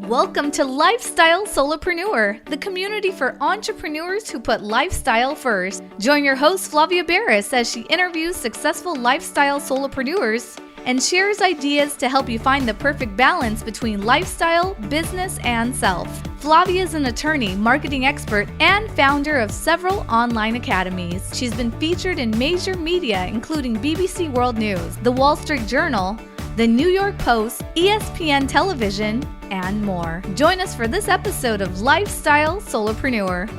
Welcome to Lifestyle Solopreneur, the community for entrepreneurs who put lifestyle first. Join your host, Flavia Barris, as she interviews successful lifestyle solopreneurs and shares ideas to help you find the perfect balance between lifestyle, business, and self. Flavia is an attorney, marketing expert, and founder of several online academies. She's been featured in major media, including BBC World News, The Wall Street Journal, The New York Post, ESPN Television, and more. Join us for this episode of Lifestyle Solopreneur.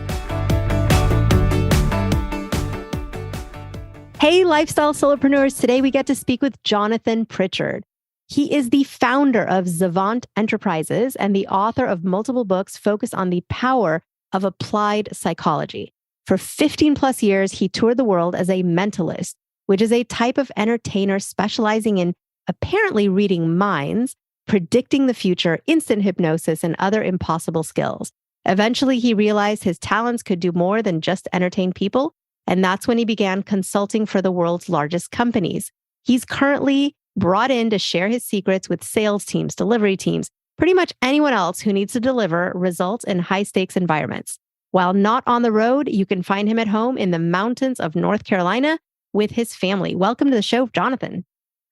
Hey, Lifestyle Solopreneurs. Today we get to speak with Jonathan Pritchard. He is the founder of ZAVANT Enterprises and the author of multiple books focused on the power of applied psychology. For 15 plus years, he toured the world as a mentalist, which is a type of entertainer specializing in apparently reading minds, predicting the future, instant hypnosis, and other impossible skills. Eventually, he realized his talents could do more than just entertain people, and that's when he began consulting for the world's largest companies. He's currently brought in to share his secrets with sales teams, delivery teams, pretty much anyone else who needs to deliver results in high-stakes environments. While not on the road, you can find him at home in the mountains of North Carolina with his family. Welcome to the show, Jonathan.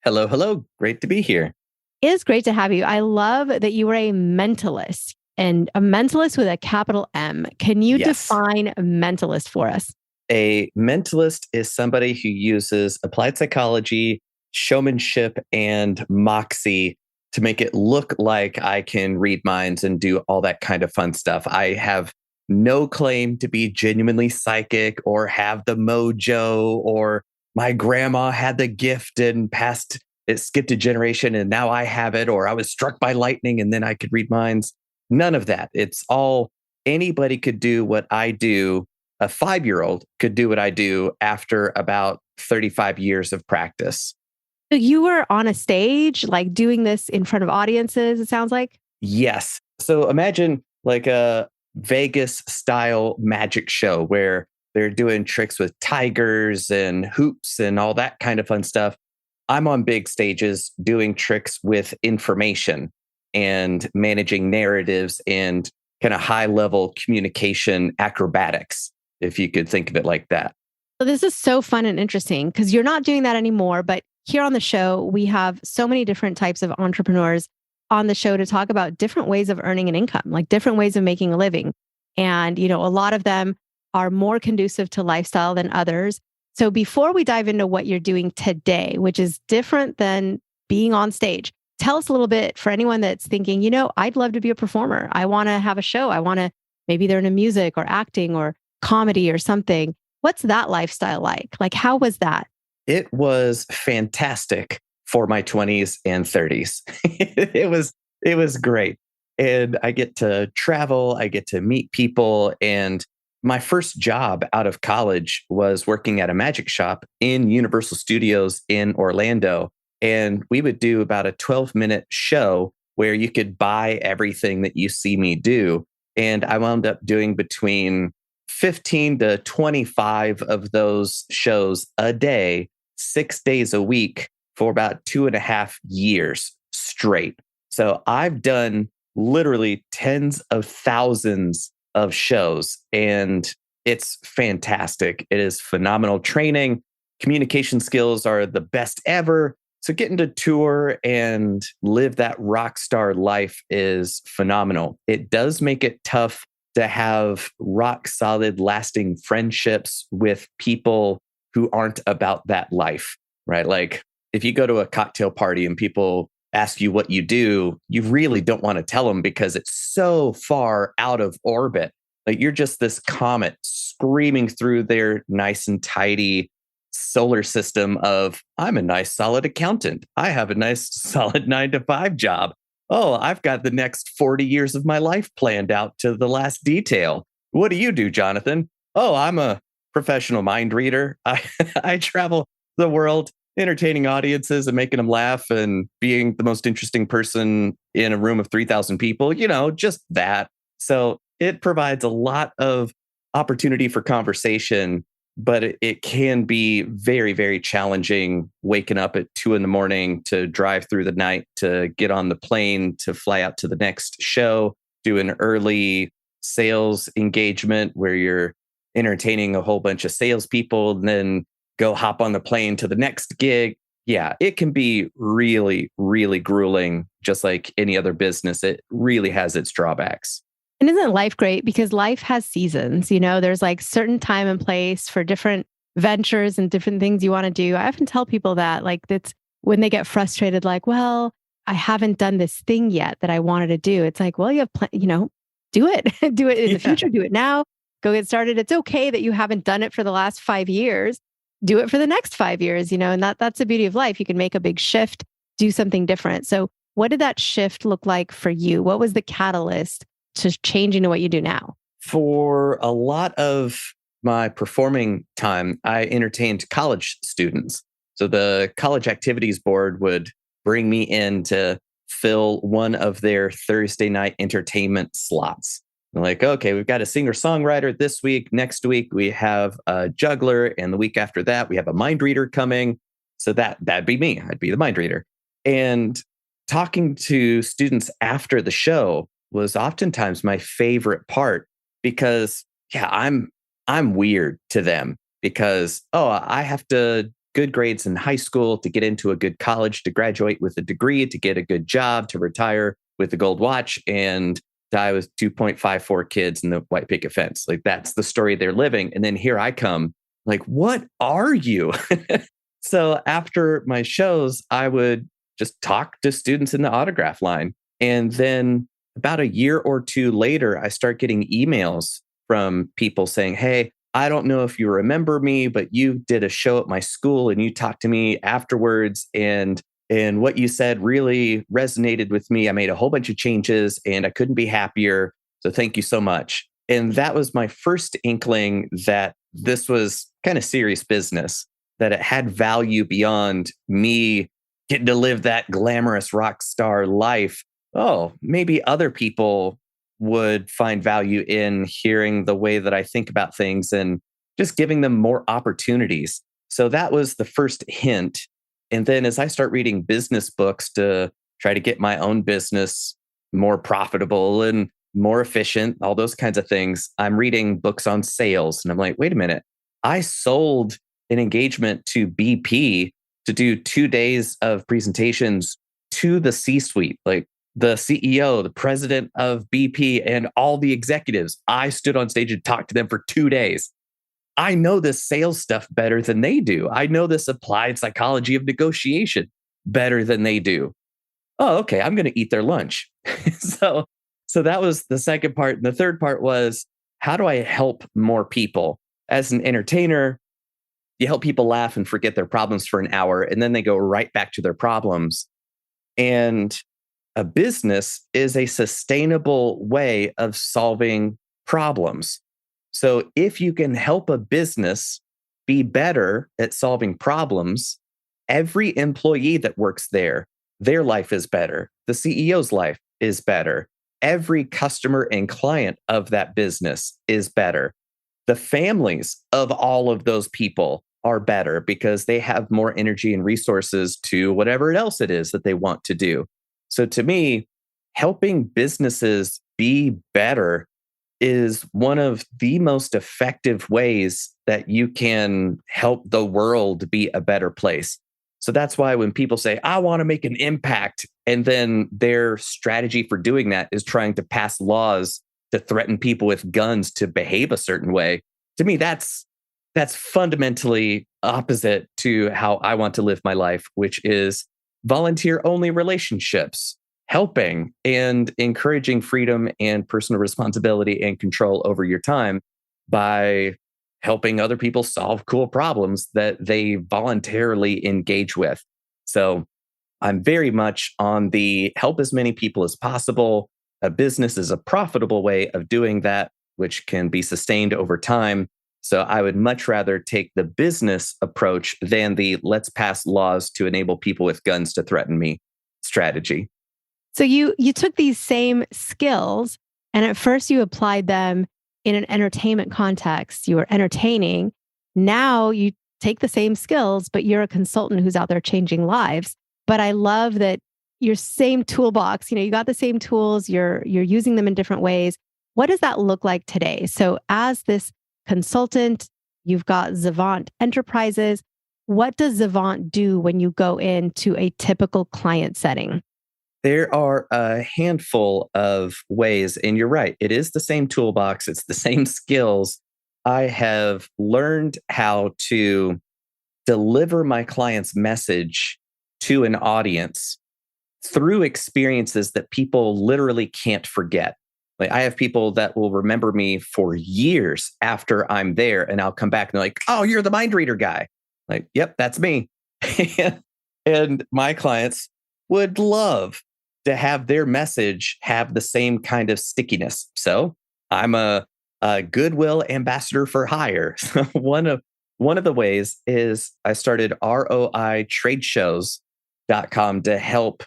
Hello. Great to be here. It is great to have you. I love that you were a mentalist, and a mentalist with a capital M. Can you define a mentalist for us? A mentalist is somebody who uses applied psychology, showmanship, and moxie to make it look like I can read minds and do all that kind of fun stuff. I have no claim to be genuinely psychic or have the mojo, or my grandma had the gift and it skipped a generation and now I have it, or I was struck by lightning and then I could read minds. None of that. It's all, anybody could do what I do. A 5-year-old could do what I do after about 35 years of practice. So you were on a stage, like doing this in front of audiences, it sounds like? Yes. So imagine like a Vegas style magic show where they're doing tricks with tigers and hoops and all that kind of fun stuff. I'm on big stages doing tricks with information and managing narratives and kind of high level communication acrobatics, if you could think of it like that. So this is so fun and interesting because you're not doing that anymore. But here on the show, we have so many different types of entrepreneurs on the show to talk about different ways of earning an income, like different ways of making a living. And, a lot of them are more conducive to lifestyle than others. So before we dive into what you're doing today, which is different than being on stage, tell us a little bit for anyone that's thinking, I'd love to be a performer. I want to have a show. Maybe they're into music or acting or comedy or something. What's that lifestyle like? Like, how was that? It was fantastic for my 20s and 30s. It was great. And I get to travel, I get to meet people. And my first job out of college was working at a magic shop in Universal Studios in Orlando. And we would do about a 12-minute show where you could buy everything that you see me do. And I wound up doing between 15 to 25 of those shows a day, 6 days a week for about 2.5 years straight. So I've done literally tens of thousands of shows, and it's fantastic. It is phenomenal training. Communication skills are the best ever. So getting to tour and live that rock star life is phenomenal. It does make it tough to have rock solid, lasting friendships with people who aren't about that life, right? Like if you go to a cocktail party and people ask you what you do, you really don't want to tell them because it's so far out of orbit. Like you're just this comet screaming through their nice and tidy solar system of, I'm a nice solid accountant. I have a nice solid 9-to-5 job. Oh, I've got the next 40 years of my life planned out to the last detail. What do you do, Jonathan? Oh, I'm a professional mind reader. I travel the world entertaining audiences and making them laugh and being the most interesting person in a room of 3,000 people, just that. So it provides a lot of opportunity for conversation but it can be very, very challenging waking up at 2 a.m. to drive through the night, to get on the plane, to fly out to the next show, do an early sales engagement where you're entertaining a whole bunch of salespeople, and then go hop on the plane to the next gig. Yeah, it can be really, really grueling, just like any other business. It really has its drawbacks. And isn't life great? Because life has seasons, there's like certain time and place for different ventures and different things you want to do. I often tell people that like that's when they get frustrated, like, well, I haven't done this thing yet that I wanted to do. It's like, well, you have, do it, do it in the future, do it now, go get started. It's okay that you haven't done it for the last 5 years. Do it for the next 5 years, and that's the beauty of life. You can make a big shift, do something different. So what did that shift look like for you? What was the catalyst to changing to what you do now? For a lot of my performing time, I entertained college students. So the college activities board would bring me in to fill one of their Thursday night entertainment slots. They're like, okay, we've got a singer-songwriter this week. Next week, we have a juggler. And the week after that, we have a mind reader coming. So that'd be me. I'd be the mind reader. And talking to students after the show was oftentimes my favorite part because, yeah, I'm weird to them because, I have to good grades in high school to get into a good college, to graduate with a degree, to get a good job, to retire with a gold watch, and die with 2.54 kids in the white picket fence. Like that's the story they're living. And then here I come, like, what are you? So after my shows, I would just talk to students in the autograph line. And then about a year or two later, I start getting emails from people saying, hey, I don't know if you remember me, but you did a show at my school and you talked to me afterwards. And what you said really resonated with me. I made a whole bunch of changes and I couldn't be happier. So thank you so much. And that was my first inkling that this was kind of serious business, that it had value beyond me getting to live that glamorous rock star life. Oh, maybe other people would find value in hearing the way that I think about things and just giving them more opportunities. So that was the first hint. And then as I start reading business books to try to get my own business more profitable and more efficient, all those kinds of things, I'm reading books on sales. And I'm like, wait a minute, I sold an engagement to BP to do 2 days of presentations to the C-suite, like the CEO, the president of BP, and all the executives. I stood on stage and talked to them for 2 days. I know this sales stuff better than they do. I know this applied psychology of negotiation better than they do. Oh, okay, I'm going to eat their lunch. So that was the second part. And the third part was, how do I help more people? As an entertainer, you help people laugh and forget their problems for an hour, and then they go right back to their problems. And a business is a sustainable way of solving problems. So if you can help a business be better at solving problems, every employee that works there, their life is better. The CEO's life is better. Every customer and client of that business is better. The families of all of those people are better because they have more energy and resources to whatever else it is that they want to do. So to me, helping businesses be better is one of the most effective ways that you can help the world be a better place. So that's why when people say, I want to make an impact, and then their strategy for doing that is trying to pass laws to threaten people with guns to behave a certain way, to me, that's fundamentally opposite to how I want to live my life, which is volunteer-only relationships, helping and encouraging freedom and personal responsibility and control over your time by helping other people solve cool problems that they voluntarily engage with. So I'm very much on the help as many people as possible. A business is a profitable way of doing that, which can be sustained over time. So I would much rather take the business approach than the let's pass laws to enable people with guns to threaten me strategy. So you took these same skills and at first you applied them in an entertainment context. You were entertaining. Now you take the same skills, but you're a consultant who's out there changing lives. But I love that your same toolbox, you got the same tools, you're using them in different ways. What does that look like today? So as this consultant, you've got ZAVANT Enterprises. What does ZAVANT do when you go into a typical client setting? There are a handful of ways, and you're right. It is the same toolbox. It's the same skills. I have learned how to deliver my client's message to an audience through experiences that people literally can't forget. Like I have people that will remember me for years after I'm there, and I'll come back and they're like, "Oh, you're the mind reader guy." Like, "Yep, that's me." And my clients would love to have their message have the same kind of stickiness. So I'm a goodwill ambassador for hire. So one of the ways is I started ROItradeshows.com to help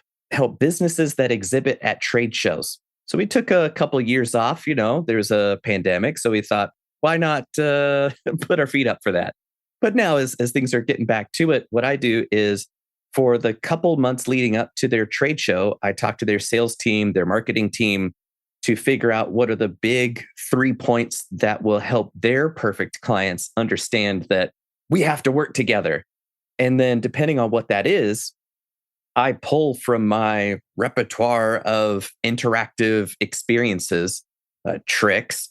businesses that exhibit at trade shows. So we took a couple of years off. There's a pandemic, so we thought, why not put our feet up for that? But now, as things are getting back to it, what I do is for the couple months leading up to their trade show, I talk to their sales team, their marketing team, to figure out what are the big 3 points that will help their perfect clients understand that we have to work together. And then depending on what that is, I pull from my repertoire of interactive experiences, tricks,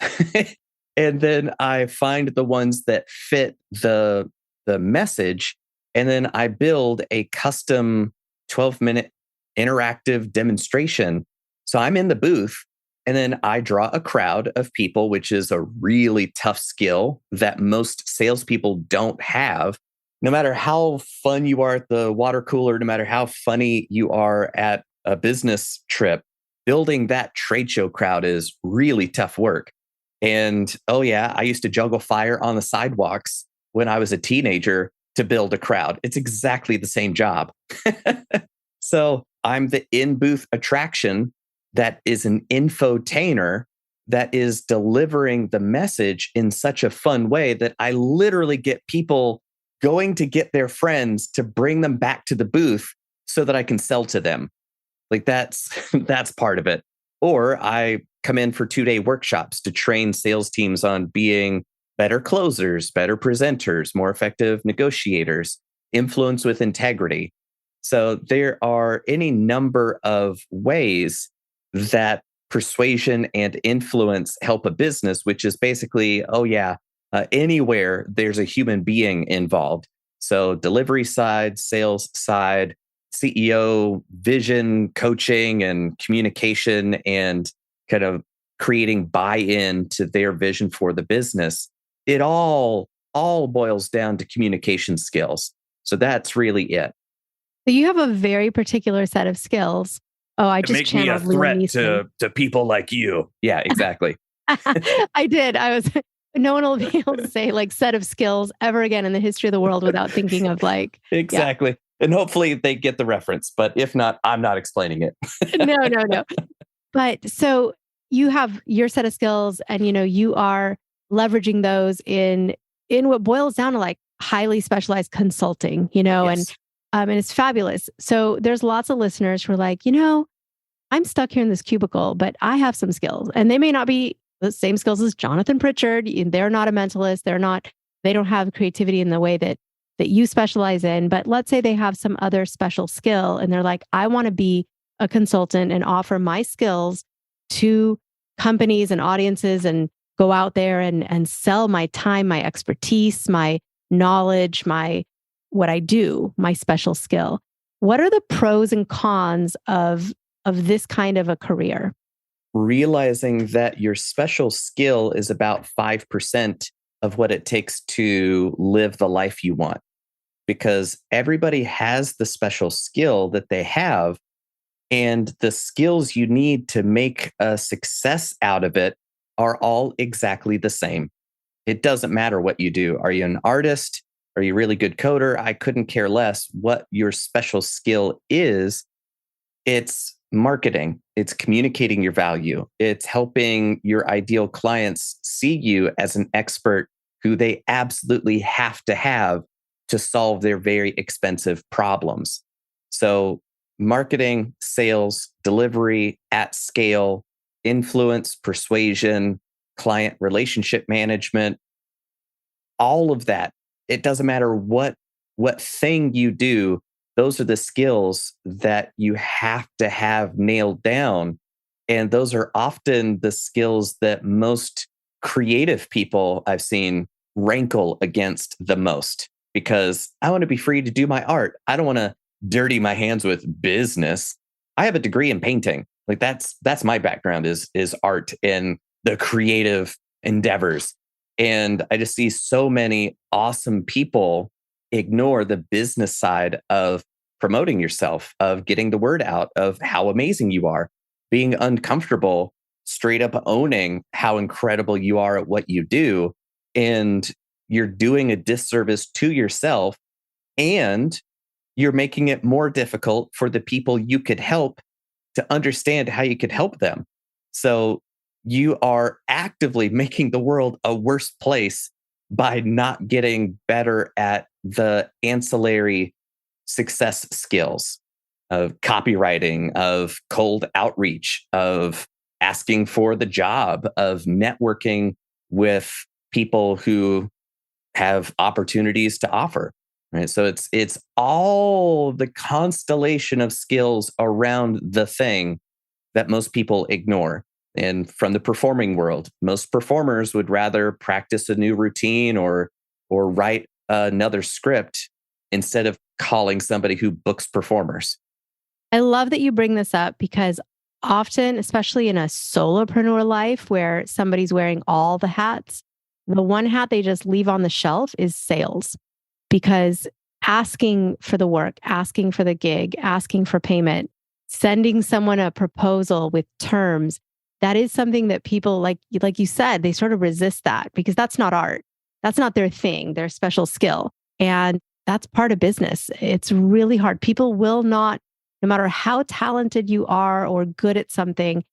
and then I find the ones that fit the message, and then I build a custom 12-minute interactive demonstration. So I'm in the booth, and then I draw a crowd of people, which is a really tough skill that most salespeople don't have. No matter how fun you are at the water cooler, no matter how funny you are at a business trip, building that trade show crowd is really tough work. And oh yeah, I used to juggle fire on the sidewalks when I was a teenager to build a crowd. It's exactly the same job. So I'm the in-booth attraction that is an infotainer that is delivering the message in such a fun way that I literally get people going to get their friends to bring them back to the booth so that I can sell to them. Like that's part of it. Or I come in for 2-day workshops to train sales teams on being better closers, better presenters, more effective negotiators, influence with integrity. So there are any number of ways that persuasion and influence help a business, which is basically, anywhere there's a human being involved. So delivery side, sales side, CEO vision, coaching and communication, and kind of creating buy-in to their vision for the business. It all boils down to communication skills. So that's really it. So you have a very particular set of skills. Oh, I just make me a threat to people like you. Yeah, exactly. I did. No one will be able to say like set of skills ever again in the history of the world without thinking of like exactly. Yeah. And hopefully they get the reference, but if not, I'm not explaining it. No. But so you have your set of skills, and you are leveraging those in what boils down to like highly specialized consulting, yes. And it's fabulous. So there's lots of listeners who are like, I'm stuck here in this cubicle, but I have some skills, and they may not be the same skills as Jonathan Pritchard. They're not a mentalist. They don't have creativity in the way that you specialize in. But let's say they have some other special skill and they're like, I want to be a consultant and offer my skills to companies and audiences and go out there and sell my time, my expertise, my knowledge, what I do, my special skill. What are the pros and cons of this kind of a career? Realizing that your special skill is about 5% of what it takes to live the life you want. Because everybody has the special skill that they have, and the skills you need to make a success out of it are all exactly the same. It doesn't matter what you do. Are you an artist? Are you a really good coder? I couldn't care less what your special skill is. It's marketing. It's communicating your value. It's helping your ideal clients see you as an expert who they absolutely have to solve their very expensive problems. So marketing, sales, delivery at scale, influence, persuasion, client relationship management, all of that. It doesn't matter what thing you do, those are the skills that you have to have nailed down. And those are often the skills that most creative people I've seen rankle against the most, because I want to be free to do my art. I don't want to dirty my hands with business. I have a degree in painting. Like that's my background is art and the creative endeavors. And I just see so many awesome people ignore the business side of promoting yourself, of getting the word out, of how amazing you are, being uncomfortable, straight up owning how incredible you are at what you do. And you're doing a disservice to yourself, and you're making it more difficult for the people you could help to understand how you could help them. So you are actively making the world a worse place by not getting better at the ancillary success skills of copywriting, of cold outreach, of asking for the job, of networking with people who have opportunities to offer. Right. So it's all the constellation of skills around the thing that most people ignore. And from the performing world, most performers would rather practice a new routine or write another script instead of calling somebody who books performers. I love that you bring this up because often, especially in a solopreneur life where somebody's wearing all the hats, the one hat they just leave on the shelf is sales. Because asking for the work, asking for the gig, asking for payment, sending someone a proposal with terms, that is something that people, like you said, they sort of resist that because that's not art. That's not their thing, their special skill. And that's part of business. It's really hard. People will not, no matter how talented you are or good at something,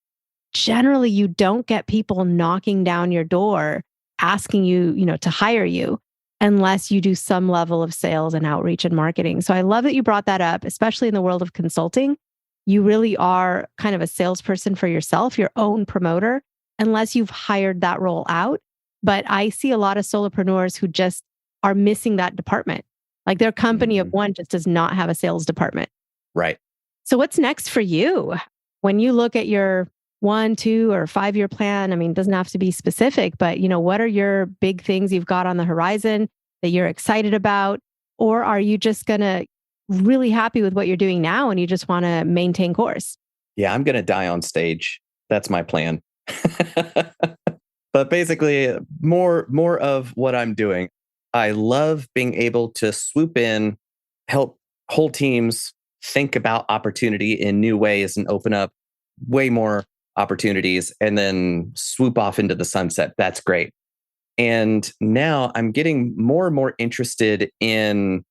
generally you don't get people knocking down your door asking you, to hire you unless you do some level of sales and outreach and marketing. So I love that you brought that up, especially in the world of consulting. You really are kind of a salesperson for yourself, your own promoter, unless you've hired that role out. But I see a lot of solopreneurs who just are missing that department. Like their company of one just does not have a sales department. Right. So what's next for you? When you look at your 1, 2, or 5-year plan, I mean, it doesn't have to be specific, but what are your big things you've got on the horizon that you're excited about? Or are you just going to really happy with what you're doing now and you just want to maintain course? Yeah, I'm going to die on stage. That's my plan. But basically, more of what I'm doing. I love being able to swoop in, help whole teams think about opportunity in new ways and open up way more opportunities and then swoop off into the sunset. That's great. And now I'm getting more and more interested in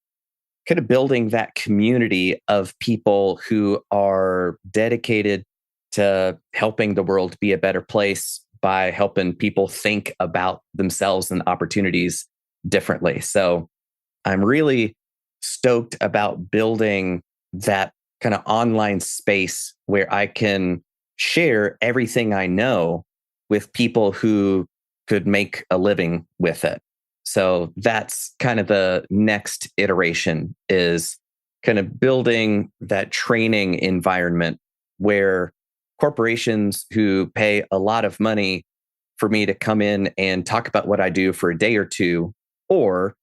kind of building that community of people who are dedicated to helping the world be a better place by helping people think about themselves and opportunities differently. So I'm really stoked about building that kind of online space where I can share everything I know with people who could make a living with it. So that's kind of the next iteration, is kind of building that training environment where corporations who pay a lot of money for me to come in and talk about what I do for a day or two, or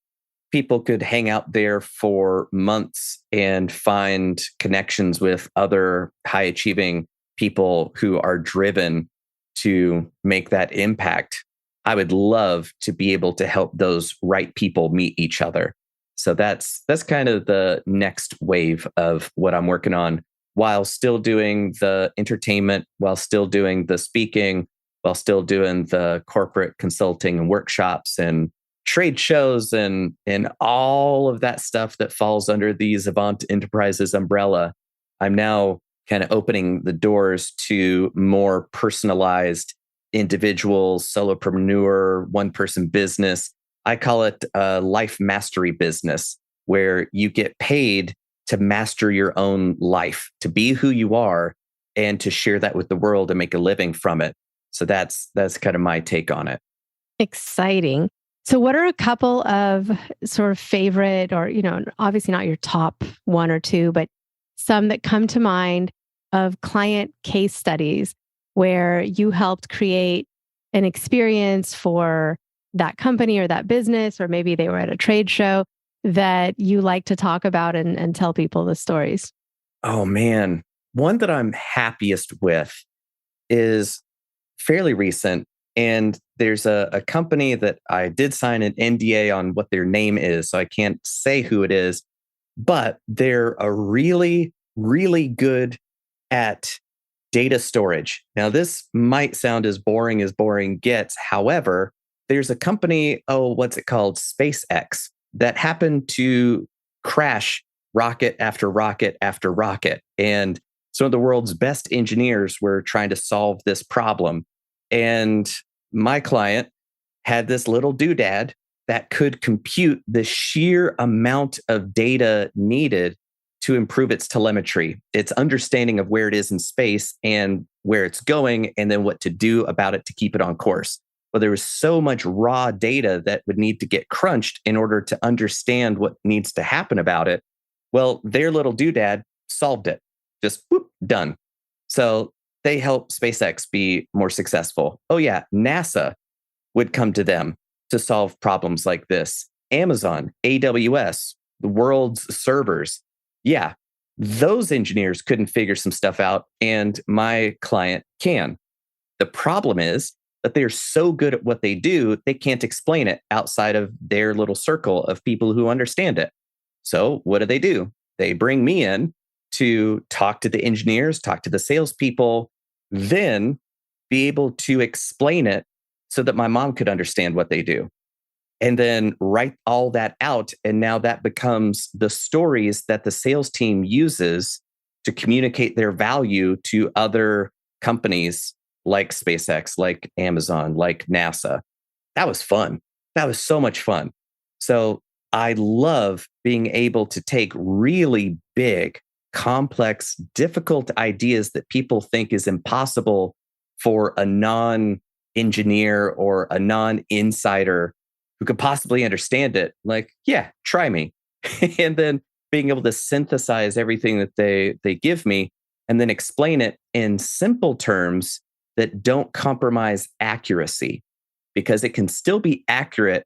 people could hang out there for months and find connections with other high achieving people who are driven to make that impact. I would love to be able to help those right people meet each other. So that's kind of the next wave of what I'm working on, while still doing the entertainment, while still doing the speaking, while still doing the corporate consulting and workshops and trade shows and all of that stuff that falls under the ZAVANT Enterprises umbrella. I'm now kind of opening the doors to more personalized individual, solopreneur, one-person business I call it a life mastery business where you get paid to master your own life, to be who you are and to share that with the world and make a living from it. So that's kind of my take on it. Exciting. So what are a couple of sort of favorite or, obviously not your top one or two, but some that come to mind of client case studies where you helped create an experience for that company or that business, or maybe they were at a trade show that you like to talk about and tell people the stories? Oh man. One that I'm happiest with is fairly recent. And there's a company that I did sign an NDA on what their name is, so I can't say who it is, but they're a really, really good at data storage. Now, this might sound as boring gets. However, there's a company, what's it called? SpaceX, that happened to crash rocket after rocket after rocket. And some of the world's best engineers were trying to solve this problem. And my client had this little doodad that could compute the sheer amount of data needed to improve its telemetry, its understanding of where it is in space and where it's going, and then what to do about it to keep it on course. Well, there was so much raw data that would need to get crunched in order to understand what needs to happen about it. Well, their little doodad solved it. Just whoop, done. So they help SpaceX be more successful. Oh yeah, NASA would come to them to solve problems like this. Amazon, AWS, the world's servers. Yeah, those engineers couldn't figure some stuff out, and my client can. The problem is that they're so good at what they do, they can't explain it outside of their little circle of people who understand it. So what do? They bring me in to talk to the engineers, talk to the salespeople, then be able to explain it so that my mom could understand what they do. And then write all that out. And now that becomes the stories that the sales team uses to communicate their value to other companies like SpaceX, like Amazon, like NASA. That was fun. That was so much fun. So I love being able to take really big, complex, difficult ideas that people think is impossible for a non-engineer or a non-insider who could possibly understand it. Like, yeah, try me. And then being able to synthesize everything that they give me and then explain it in simple terms that don't compromise accuracy, because it can still be accurate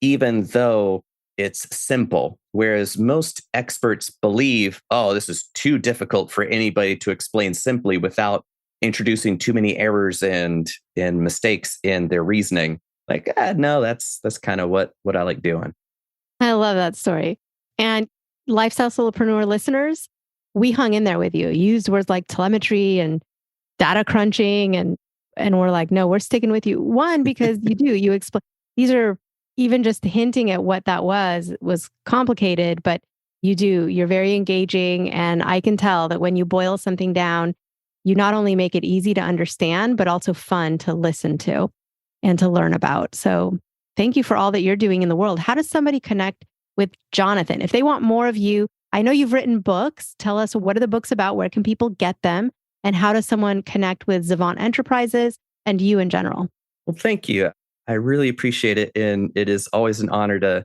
even though it's simple. Whereas most experts believe, this is too difficult for anybody to explain simply without introducing too many errors and mistakes in their reasoning. Like, no, that's kind of what I like doing. I love that story. And Lifestyle Solopreneur listeners, we hung in there with you. You used words like telemetry and data crunching, and we're like, no, we're sticking with you. One, because you explain, these are even just hinting at what that was complicated, but you're very engaging. And I can tell that when you boil something down, you not only make it easy to understand, but also fun to listen to and to learn about. So thank you for all that you're doing in the world. How does somebody connect with Jonathan? If they want more of you, I know you've written books. Tell us, what are the books about? Where can people get them? And how does someone connect with ZAVANT Enterprises and you in general? Well, thank you. I really appreciate it. And it is always an honor to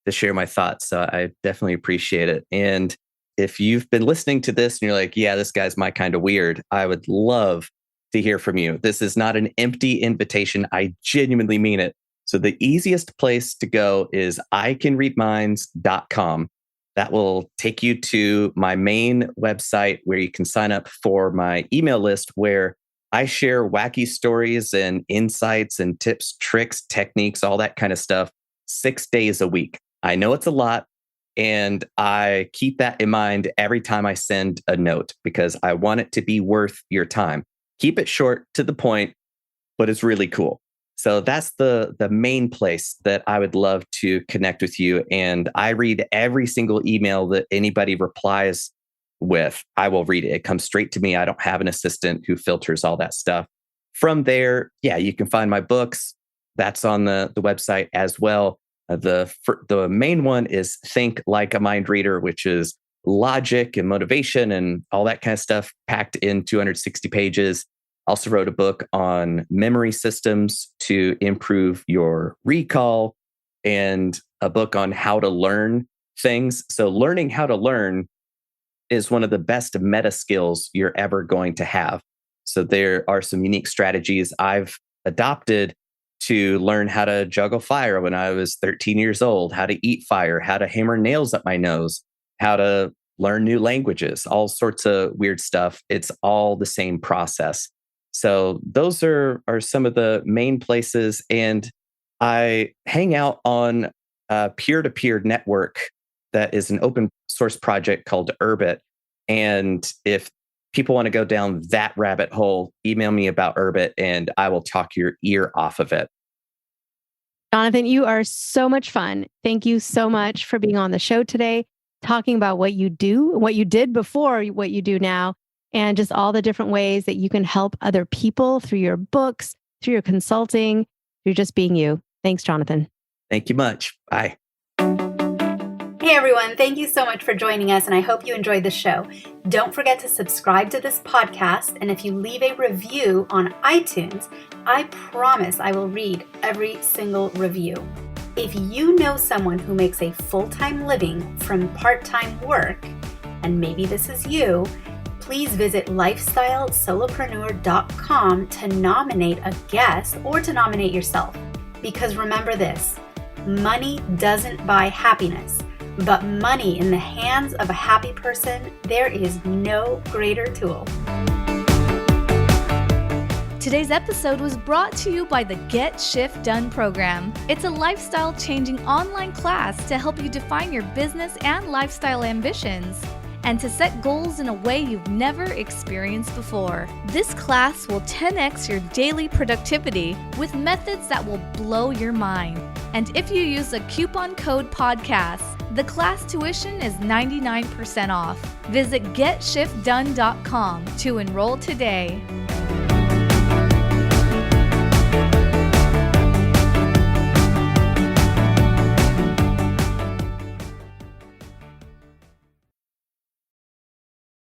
share my thoughts. So I definitely appreciate it. And if you've been listening to this and you're like, yeah, this guy's my kind of weird, I would love to hear from you. This is not an empty invitation. I genuinely mean it. So the easiest place to go is icanreadminds.com. That will take you to my main website where you can sign up for my email list, where I share wacky stories and insights and tips, tricks, techniques, all that kind of stuff 6 days a week. I know it's a lot, and I keep that in mind every time I send a note, because I want it to be worth your time. Keep it short, to the point, but it's really cool. So that's the main place that I would love to connect with you. And I read every single email that anybody replies with. I will read it. It comes straight to me. I don't have an assistant who filters all that stuff. From there, yeah, you can find my books. That's on the website as well. The main one is Think Like a Mind Reader, which is logic and motivation and all that kind of stuff packed in 260 pages. Also wrote a book on memory systems to improve your recall and a book on how to learn things. So learning how to learn is one of the best meta skills you're ever going to have. So there are some unique strategies I've adopted to learn how to juggle fire when I was 13 years old, how to eat fire, how to hammer nails up my nose, how to learn new languages, all sorts of weird stuff. It's all the same process. So those are some of the main places. And I hang out on a peer-to-peer network that is an open source project called Urbit. And if people want to go down that rabbit hole, email me about Urbit and I will talk your ear off of it. Jonathan, you are so much fun. Thank you so much for being on the show today, talking about what you do, what you did before, what you do now, and just all the different ways that you can help other people through your books, through your consulting, through just being you. Thanks, Jonathan. Thank you much. Bye. Hey everyone, thank you so much for joining us, and I hope you enjoyed the show. Don't forget to subscribe to this podcast, and if you leave a review on iTunes, I promise I will read every single review. If you know someone who makes a full-time living from part-time work, and maybe this is you, please visit lifestylesolopreneur.com to nominate a guest or to nominate yourself. Because remember this, money doesn't buy happiness. But money in the hands of a happy person, there is no greater tool. Today's episode was brought to you by the Get Shift Done program. It's a lifestyle-changing online class to help you define your business and lifestyle ambitions and to set goals in a way you've never experienced before. This class will 10x your daily productivity with methods that will blow your mind. And if you use the coupon code podcast, the class tuition is 99% off. Visit GetShiftDone.com to enroll today.